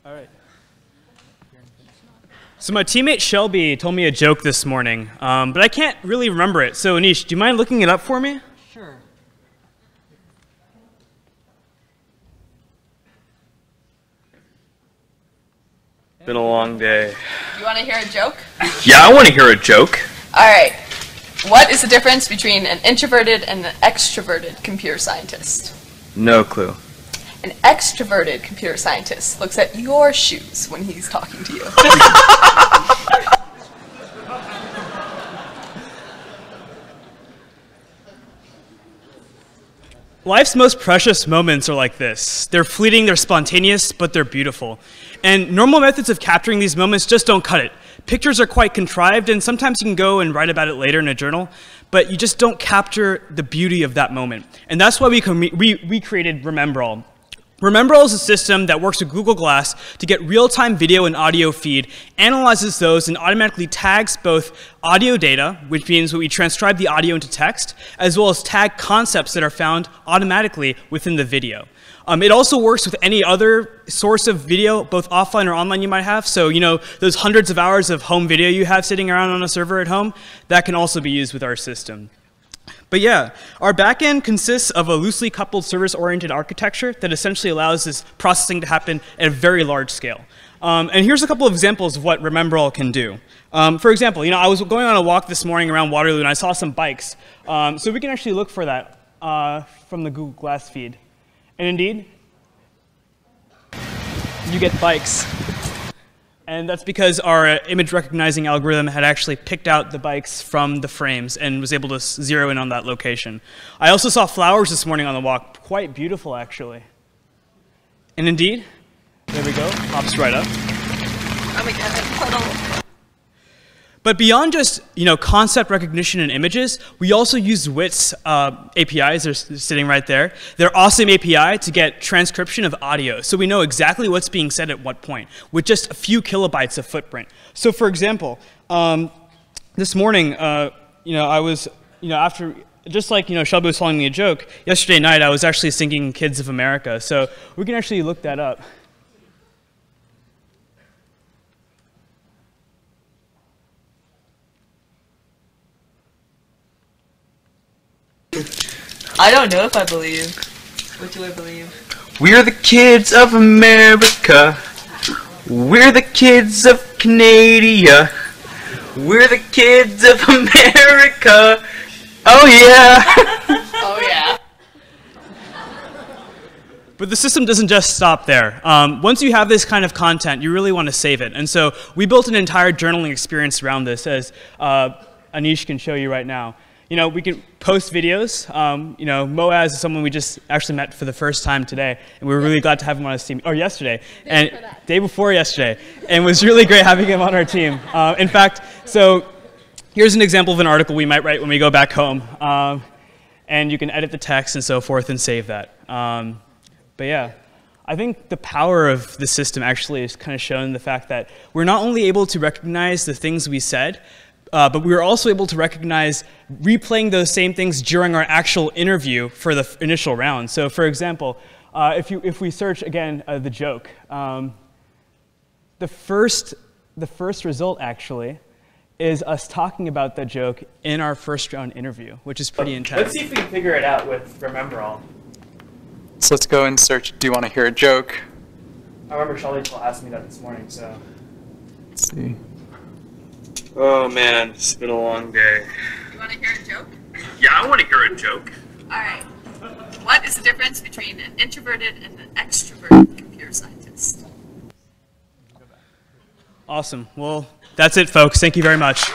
All right. So my teammate Shelby told me a joke this morning, but I can't really remember it. So Anish, do you mind looking it up for me? Sure. Been a long day. You want to hear a joke? Yeah, I want to hear a joke. All right. What is the difference between an introverted and an extroverted computer scientist? No clue. An extroverted computer scientist looks at your shoes when he's talking to you. Life's most precious moments are like this. They're fleeting, they're spontaneous, but they're beautiful. And normal methods of capturing these moments just don't cut it. Pictures are quite contrived, and sometimes you can go and write about it later in a journal, but you just don't capture the beauty of that moment. And that's why we created RememberAll. RememberAll is a system that works with Google Glass to get real-time video and audio feed, analyzes those, and automatically tags both audio data, which means we transcribe the audio into text, as well as tag concepts that are found automatically within the video. It also works with any other source of video, both offline or online you might have. So, you know, those hundreds of hours of home video you have sitting around on a server at home, that can also be used with our system. But yeah, our backend consists of a loosely coupled service-oriented architecture that essentially allows this processing to happen at a very large scale. And here's a couple of examples of what RememberAll can do. For example, you know, I was going on a walk this morning around Waterloo and I saw some bikes. So we can actually look for that from the Google Glass feed. And indeed, you get bikes. And that's because our image recognizing algorithm had actually picked out the bikes from the frames and was able to zero in on that location. I also saw flowers this morning on the walk, quite beautiful actually. And indeed, there we go, pops right up. Oh my god, But beyond just, you know, concept recognition and images, we also use WIT's APIs. They're sitting right there. They're awesome API to get transcription of audio, so we know exactly what's being said at what point with just a few kilobytes of footprint. So, for example, this morning, you know, I was, you know, after. Just like, you know, Shelby was telling me a joke, yesterday night I was actually singing Kids of America, so we can actually look that up. I don't know if I believe. What do I believe? We're the kids of America. We're the kids of Canada. We're the kids of America. Oh yeah. Oh yeah. But the system doesn't just stop there. Once you have this kind of content, you really want to save it. And so we built an entire journaling experience around this, as Anish can show you right now. You know, we can post videos. You know, Moaz is someone we just actually met for the first time today, and we were really glad to have him on his team. Or yesterday, day before yesterday, and it was really great having him on our team. In fact, so here's an example of an article we might write when we go back home, and you can edit the text and so forth and save that. But yeah, I think the power of the system actually is kind of shown in the fact that we're not only able to recognize the things we said, but we were also able to recognize replaying those same things during our actual interview for the initial round. So for example, if we search again the joke, the first result actually is us talking about the joke in our first round interview, which is pretty intense. Let's see if we can figure it out with RememberAll. So let's go and search, do you want to hear a joke? I remember Charlie asked me that this morning, so. Let's see. Oh man, it's been a long day. You want to hear a joke? Yeah, I want to hear a joke. All right. What is the difference between an introverted and an extroverted computer scientist? Awesome. Well, that's it, folks. Thank you very much.